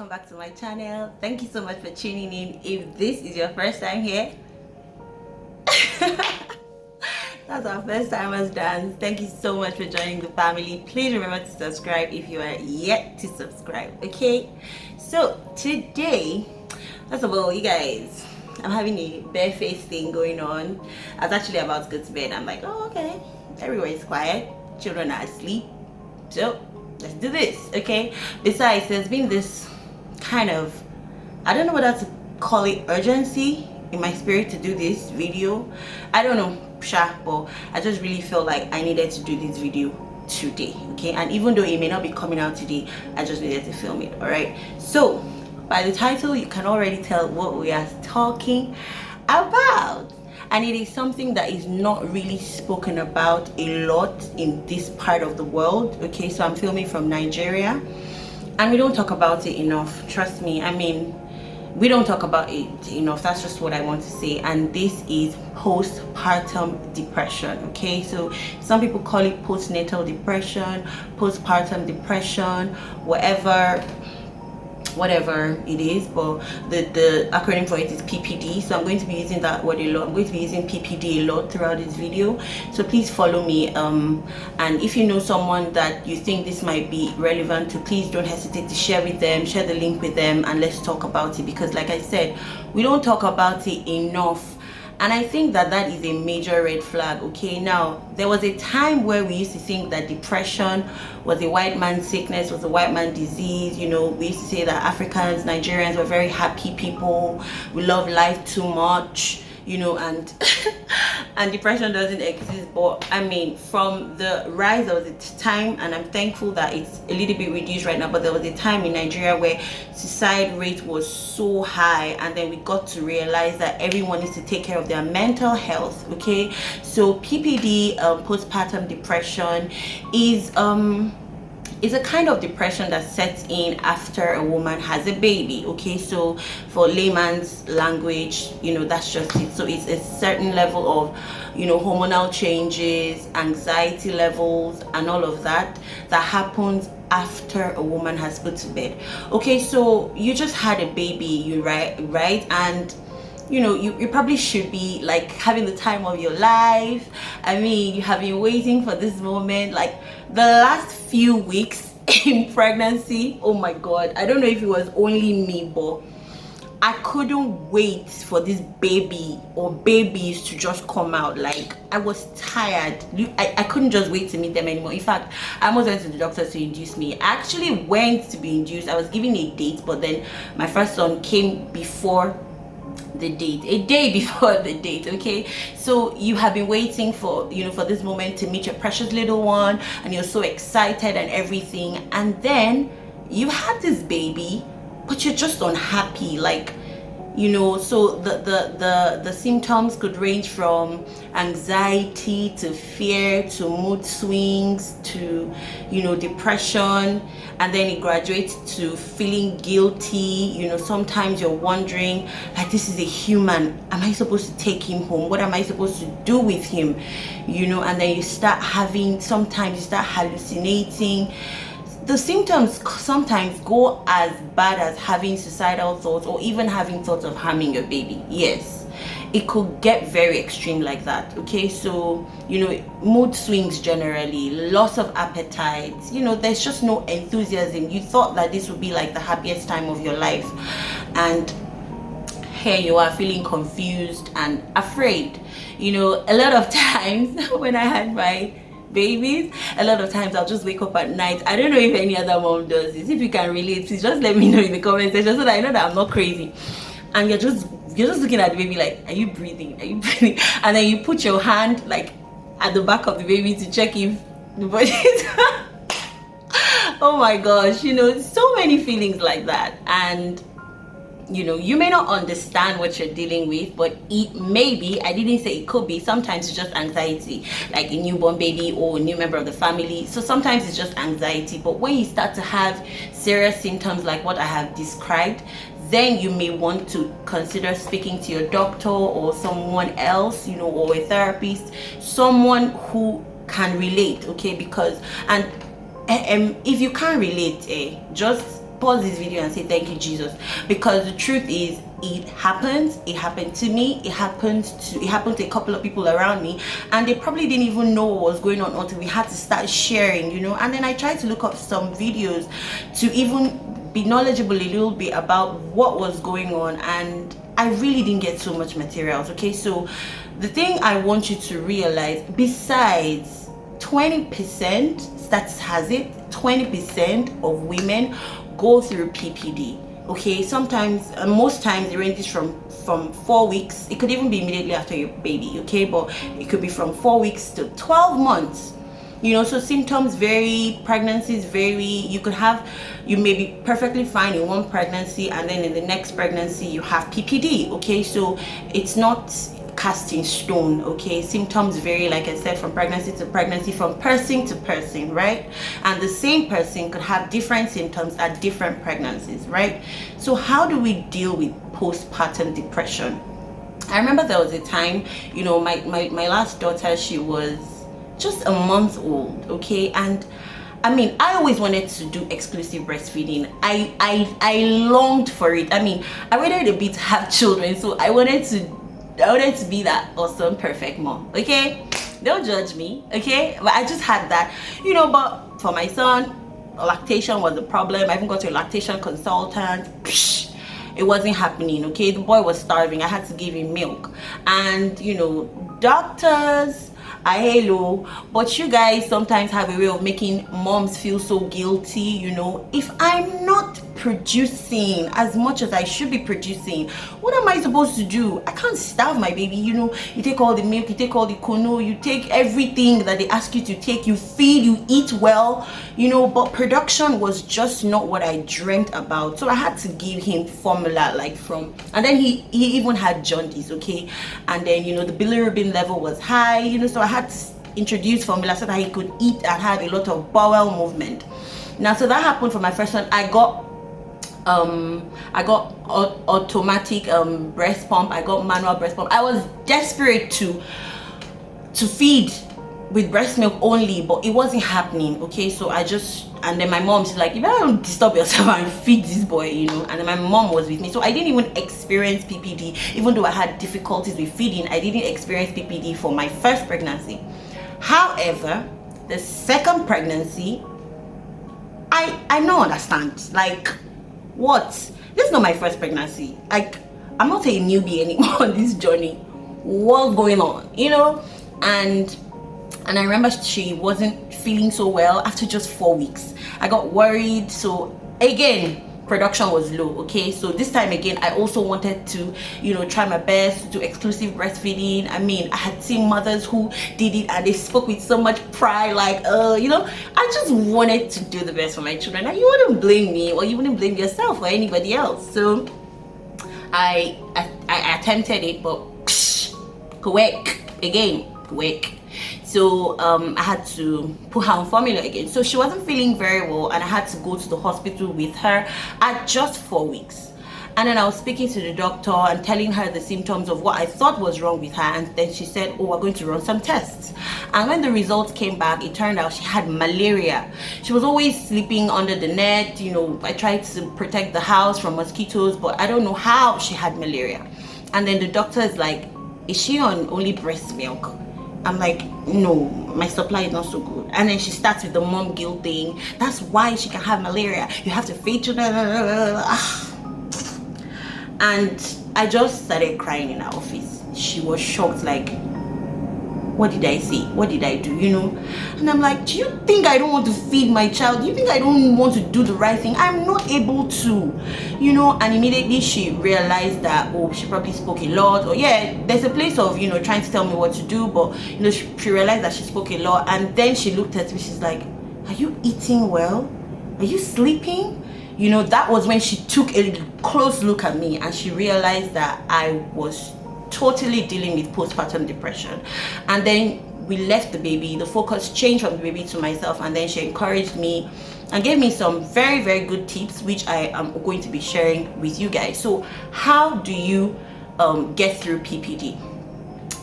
back to my channel. Thank you so much for tuning in. If this is your first time here, that's our first timers dance. Thank you so much for joining the family. Please remember to subscribe if you are yet to subscribe. Okay, so today, first of all, you guys, I'm having a bare face thing going on. I was actually about to go to bed. I'm like, oh, okay, everywhere is quiet, children are asleep, so let's do this. Okay, besides, there's been this kind of, I don't know whether to call it urgency in my spirit to do this video. I don't know, but I just really felt like I needed to do this video today. Okay, and even though it may not be coming out today, I just needed to film it. All right, so by the title you can already tell what we are talking about, and it is something that is not really spoken about a lot in this part of the world. Okay, so I'm filming from Nigeria and we don't talk about it enough. Trust me, I mean, we don't talk about it enough. That's just what I want to say. And this is postpartum depression. Okay, so some people call it postnatal depression, postpartum depression, whatever it is, but the acronym for it is PPD. So I'm going to be using that word a lot. I'm going to be using PPD a lot throughout this video, so please follow me. And if you know someone that you think this might be relevant to, please don't hesitate to share with them, share the link with them, and let's talk about it, because like I said, we don't talk about it enough. And I think that that is a major red flag. Okay, now there was a time where we used to think that depression was a white man's sickness, was a white man disease. You know, we used to say that Africans, Nigerians were very happy people, we love life too much, you know, and and depression doesn't exist. But I mean, from the rise, there was a time, and I'm thankful that it's a little bit reduced right now, but there was a time in Nigeria where suicide rate was so high, and then we got to realize that everyone needs to take care of their mental health. Okay, so PPD, postpartum depression, is a kind of depression that sets in after a woman has a baby. Okay, so for layman's language, you know, that's just it. So it's a certain level of, you know, hormonal changes, anxiety levels, and all of that happens after a woman has put to bed. Okay, so you just had a baby, you right, and you know, you probably should be like having the time of your life. I mean, you have been waiting for this moment like the last few weeks in pregnancy. Oh my god, I don't know if it was only me, but I couldn't wait for this baby or babies to just come out. Like, I was tired. I couldn't just wait to meet them anymore. In fact, I almost went to the doctor to induce me. I actually went to be induced. I was given a date, but then my first son came before the date, a day before the date. Okay, so you have been waiting for, you know, for this moment to meet your precious little one, and you're so excited and everything, and then you had this baby, but you're just unhappy. Like, you know, so the symptoms could range from anxiety to fear to mood swings to, you know, depression, and then it graduates to feeling guilty. You know, sometimes you're wondering, like, this is a human, am I supposed to take him home? What am I supposed to do with him? You know, and then you start having, sometimes you start hallucinating. The symptoms sometimes go as bad as having suicidal thoughts, or even having thoughts of harming your baby. Yes, it could get very extreme like that. Okay, so, you know, mood swings generally, loss of appetite, you know, there's just no enthusiasm. You thought that this would be like the happiest time of your life, and here you are feeling confused and afraid. You know, a lot of times when I had my babies, a lot of times I'll just wake up at night. I don't know if any other mom does this. If you can relate, please just let me know in the comment section, so that I know that I'm not crazy. And you're just looking at the baby like, are you breathing, are you breathing? And then you put your hand like at the back of the baby to check if the body is oh my gosh, you know, so many feelings like that. And you know, you may not understand what you're dealing with, but it may be, I didn't say it could be, sometimes it's just anxiety, like a newborn baby or a new member of the family. So sometimes it's just anxiety. But when you start to have serious symptoms like what I have described, then you may want to consider speaking to your doctor or someone else, you know, or a therapist, someone who can relate. Okay, because, and if you can't relate, just pause this video and say thank you, Jesus, because the truth is, it happens. It happened to me. It happened to a couple of people around me, and they probably didn't even know what was going on until we had to start sharing, you know. And then I tried to look up some videos to even be knowledgeable a little bit about what was going on, and I really didn't get so much materials. Okay, so the thing I want you to realize, besides 20%, stats has it, 20% of women go through PPD. Okay, sometimes, most times it ranges from 4 weeks. It could even be immediately after your baby. Okay, but it could be from 4 weeks to 12 months. You know, so symptoms vary, pregnancies vary. You may be perfectly fine in one pregnancy, and then in the next pregnancy you have PPD. Okay, so it's not cast in stone. Okay, symptoms vary, like I said, from pregnancy to pregnancy, from person to person, right? And the same person could have different symptoms at different pregnancies, right? So how do we deal with postpartum depression? I remember there was a time, you know, my last daughter, she was just a month old. Okay, and I mean, I always wanted to do exclusive breastfeeding. I longed for it. I mean, I waited a bit to have children, so I wanted to be that awesome, perfect mom. Okay, don't judge me. Okay, but I just had that, you know. But for my son, lactation was a problem. I even got to a lactation consultant. It wasn't happening. Okay, the boy was starving. I had to give him milk, and you know, doctors, hello, but you guys sometimes have a way of making moms feel so guilty. You know, if I'm not producing as much as I should be producing, what am I supposed to do? I can't starve my baby. You know, you take all the milk, you take all the kono, you take everything that they ask you to take, you feed, you eat well, you know, but production was just not what I dreamt about. So I had to give him formula, and then he even had jaundice. Okay, and then, you know, the bilirubin level was high, you know, so I had to introduce formula so that he could eat and have a lot of bowel movement. Now, so that happened for my first one. I got automatic breast pump. I got manual breast pump. I was desperate to feed with breast milk only, but it wasn't happening. Okay, so and then my mom, she's like, you better don't disturb yourself and feed this boy, you know. And then my mom was with me, so I didn't even experience PPD. Even though I had difficulties with feeding, I didn't experience PPD for my first pregnancy. However, the second pregnancy, I don't understand. Like, what? This is not my first pregnancy. Like, I'm not a newbie anymore on this journey. What's going on, you know? And I remember she wasn't feeling so well after just 4 weeks. I got worried. So again, production was low. Okay, so this time again, I also wanted to, you know, try my best to do exclusive breastfeeding. I mean, I had seen mothers who did it and they spoke with so much pride, like, you know, I just wanted to do the best for my children. And you wouldn't blame me, or you wouldn't blame yourself or anybody else. So I attempted it, but quick. So I had to put her on formula again. So she wasn't feeling very well, and I had to go to the hospital with her at just 4 weeks. And then I was speaking to the doctor and telling her the symptoms of what I thought was wrong with her, and then she said, oh, we're going to run some tests. And when the results came back, it turned out she had malaria. She was always sleeping under the net. You know, I tried to protect the house from mosquitoes, but I don't know how she had malaria. And then the doctor is like, is she on only breast milk? I'm like, no, my supply is not so good. And then she starts with the mom guilt thing. That's why she can have malaria. You have to feed children. And I just started crying in her office. She was shocked, like, what did I say? What did I do? You know? And I'm like, do you think I don't want to feed my child? Do you think I don't want to do the right thing? I'm not able to, you know? And immediately she realized that, oh, she probably spoke a lot. Or yeah, there's a place of, you know, trying to tell me what to do, but, you know, she realized that she spoke a lot. And then she looked at me, she's like, are you eating well? Are you sleeping? You know, that was when she took a close look at me and she realized that I was totally dealing with postpartum depression. And then we left the baby. The focus changed from the baby to myself, and then she encouraged me and gave me some very, very good tips, which I am going to be sharing with you guys. So how do you get through PPD?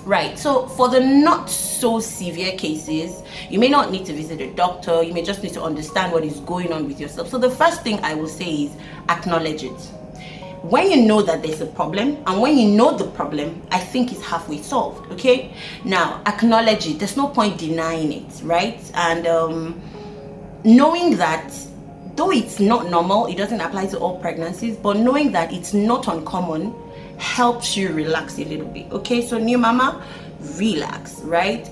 Right, so for the not so severe cases, you may not need to visit a doctor. You may just need to understand what is going on with yourself. So the first thing I will say is acknowledge it. When you know that there's a problem, and when you know the problem, I think it's halfway solved. Okay, now acknowledge it. There's no point denying it, right? And knowing that though it's not normal, it doesn't apply to all pregnancies, but knowing that it's not uncommon helps you relax a little bit. Okay, so new mama, relax, right?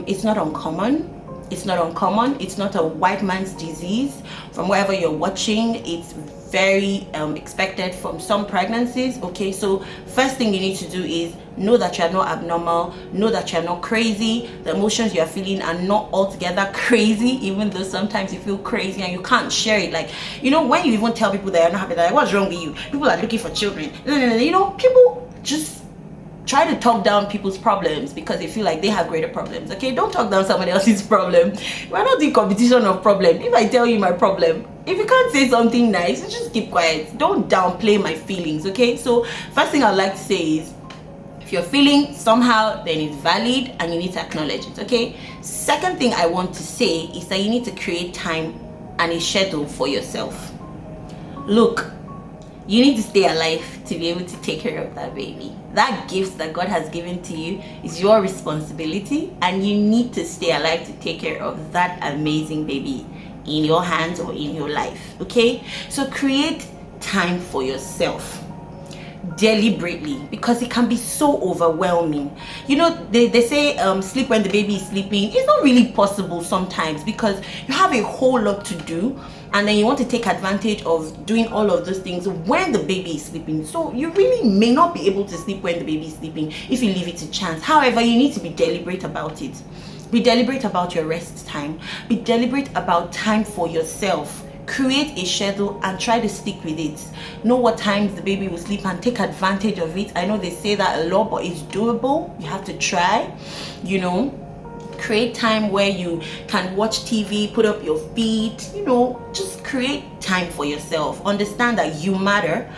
It's not uncommon. It's not uncommon. It's not a white man's disease. From wherever you're watching, it's very expected from some pregnancies. Okay, so first thing you need to do is know that you're not abnormal, know that you're not crazy. The emotions you're feeling are not altogether crazy, even though sometimes you feel crazy and you can't share it. Like, you know, when you even tell people that you're not happy, they're like, what's wrong with you? People are looking for children. You know, people just try to talk down people's problems because they feel like they have greater problems. Okay, don't talk down someone else's problem. We're not in competition of problem. If I tell you my problem, if you can't say something nice, just keep quiet. Don't downplay my feelings. Okay, so first thing I'd like to say is, if you're feeling somehow, then it's valid and you need to acknowledge it. Okay, second thing I want to say is that you need to create time and a schedule for yourself. Look, you need to stay alive to be able to take care of that baby. That gift that God has given to you is your responsibility, and you need to stay alive to take care of that amazing baby in your hands or in your life. Okay, so create time for yourself deliberately, because it can be so overwhelming. You know, they say sleep when the baby is sleeping. It's not really possible sometimes because you have a whole lot to do, and then you want to take advantage of doing all of those things when the baby is sleeping. So you really may not be able to sleep when the baby is sleeping if you leave it to chance. However, you need to be deliberate about it. Be deliberate about your rest time. Be deliberate about time for yourself. Create a schedule and try to stick with it. Know what times the baby will sleep and take advantage of it. I know they say that a lot, but it's doable. You have to try, you know. Create time where you can watch TV, put up your feet, you know, just create time for yourself. Understand that you matter,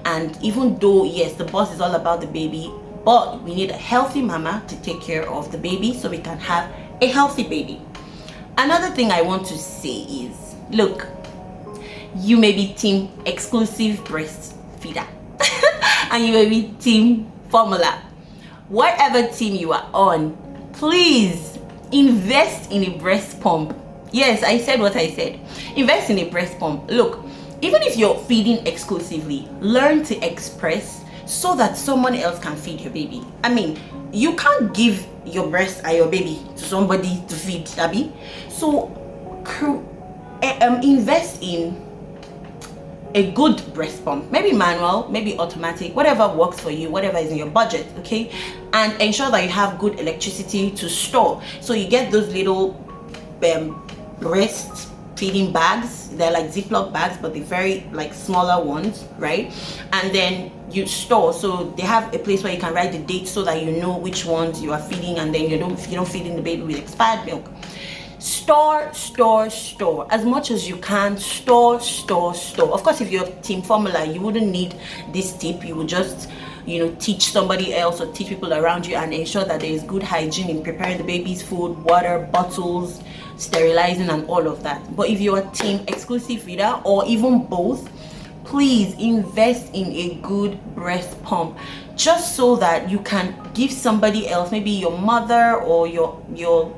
and even though, yes, the boss is all about the baby, but we need a healthy mama to take care of the baby so we can have a healthy baby. Another thing I want to say is, look, you may be team exclusive breastfeeder and you may be team formula. Whatever team you are on, please invest in a breast pump. Yes, I said what I said. Invest in a breast pump. Look, even if you're feeding exclusively, learn to express so that someone else can feed your baby. I mean, you can't give your breast and your baby to somebody to feed, Abby. So invest in a good breast pump, maybe manual, maybe automatic, whatever works for you, whatever is in your budget. Okay, and ensure that you have good electricity to store. So you get those little breast feeding bags. They're like Ziploc bags, but they're very like smaller ones, right? And then you store, so they have a place where you can write the date so that you know which ones you are feeding, and then you don't feed in the baby with expired milk. Store as much as you can. Store. Of course, if you're team formula, you wouldn't need this tip. You would just, you know, teach somebody else or teach people around you and ensure that there is good hygiene in preparing the baby's food, water, bottles, sterilizing, and all of that. But if you're a team exclusive feeder or even both, please invest in a good breast pump, just so that you can give somebody else, maybe your mother or your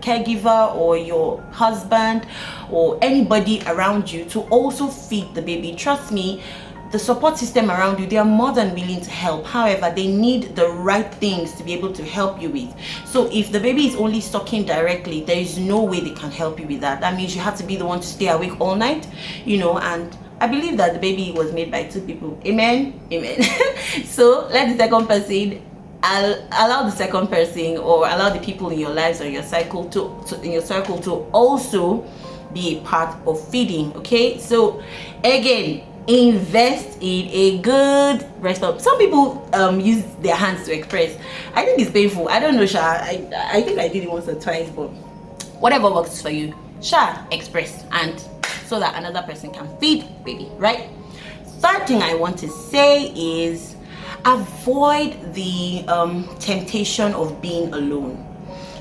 caregiver or your husband or anybody around you, to also feed the baby. Trust me, the support system around you, they are more than willing to help. However, they need the right things to be able to help you with. So if the baby is only sucking directly, there is no way they can help you with that. That means you have to be the one to stay awake all night, you know. And I believe that the baby was made by two people. Amen. So let the second person, allow the second person, or allow the people in your lives or your circle to also be a part of feeding. Okay, so again, invest in a good breast pump. Some people use their hands to express. I think it's painful. I don't know, Sha. I think I did it once or twice, but whatever works for you, Sha, express, and so that another person can feed baby, right? Third thing I want to say is avoid the temptation of being alone.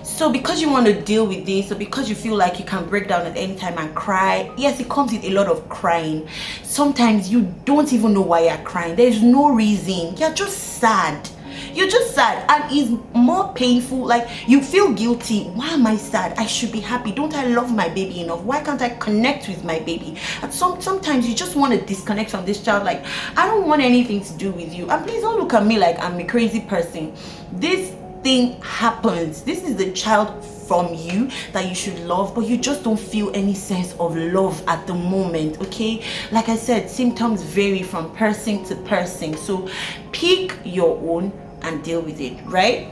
So because you want to deal with this, or because you feel like you can break down at any time and cry, yes, it comes with a lot of crying. Sometimes you don't even know why you're crying. There's no reason. You're just sad. You're just sad, and it's more painful. Like, you feel guilty. Why am I sad? I should be happy. Don't I love my baby enough? Why can't I connect with my baby? And sometimes you just want to disconnect from this child. Like, I don't want anything to do with you. And please don't look at me like I'm a crazy person. This thing happens. This is the child from you that you should love, but you just don't feel any sense of love at the moment. Okay, like I said, symptoms vary from person to person, so pick your own and deal with it, right?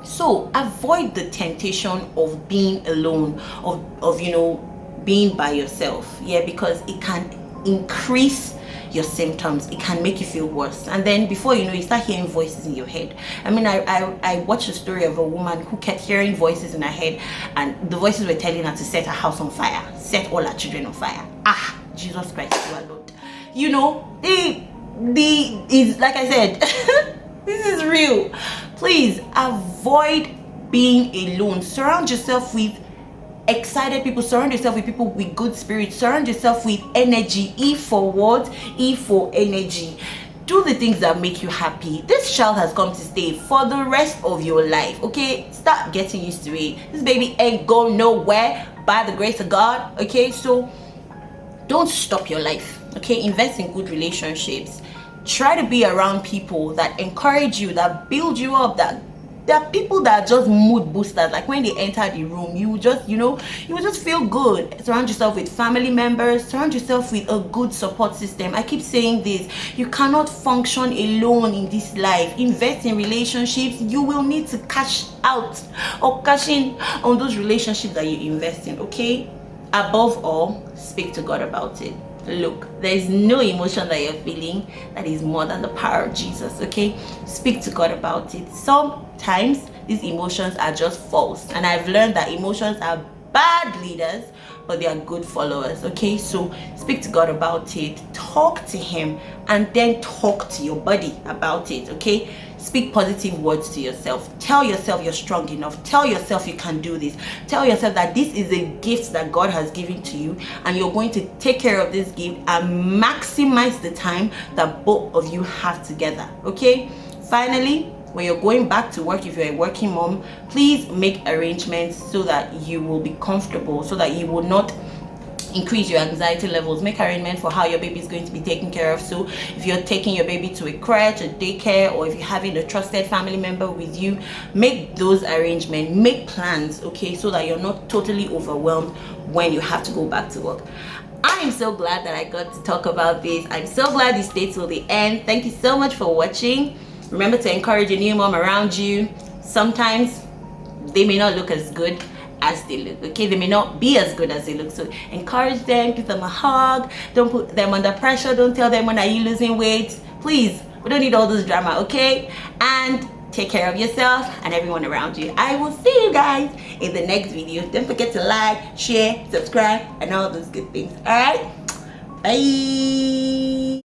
So avoid the temptation of being alone, of being by yourself. Yeah, because it can increase your symptoms. It can make you feel worse, and then before you know, you start hearing voices in your head. I mean, I watched a story of a woman who kept hearing voices in her head, and the voices were telling her to set her house on fire, set all her children on fire. Jesus Christ, you are Lord. Is like I said, this is real. Please avoid being alone. Surround yourself with excited people. Surround yourself with people with good spirits. Surround yourself with energy. E for what? E for energy. Do the things that make you happy. This child has come to stay for the rest of your life. Okay, start getting used to it. This baby ain't going nowhere by the grace of God. Okay, so don't stop your life. Okay, invest in good relationships. Try to be around people that encourage you, that build you up, that there are people that are just mood boosters. Like, when they enter the room, you will just feel good. Surround yourself with family members. Surround yourself with a good support system. I keep saying this. You cannot function alone in this life. Invest in relationships. You will need to cash out or cash in on those relationships that you invest in. Okay? Above all, speak to God about it. Look, there is no emotion that you're feeling that is more than the power of Jesus. Okay, speak to God about it. Sometimes these emotions are just false, and I've learned that emotions are bad leaders, but they are good followers. Okay, so speak to God about it, talk to him, and then talk to your body about it. Okay, speak positive words to yourself. Tell yourself you're strong enough. Tell yourself you can do this. Tell yourself that this is a gift that God has given to you, and you're going to take care of this gift and maximize the time that both of you have together. Okay, finally, when you're going back to work, if you're a working mom, please make arrangements so that you will be comfortable, so that you will not increase your anxiety levels. Make arrangements for how your baby is going to be taken care of. So if you're taking your baby to a crèche, a daycare, or if you're having a trusted family member with you, make those arrangements, make plans, okay, so that you're not totally overwhelmed when you have to go back to work. I am so glad that I got to talk about this. I'm so glad you stayed till the end. Thank you so much for watching. Remember to encourage a new mom around you. Sometimes they may not look as good as they look. Okay, they may not be as good as they look. So encourage them, give them a hug. Don't put them under pressure. Don't tell them, when are you losing weight? Please, we don't need all this drama. Okay, and take care of yourself and everyone around you. I will see you guys in the next video. Don't forget to like, share, subscribe, and all those good things. All right, bye.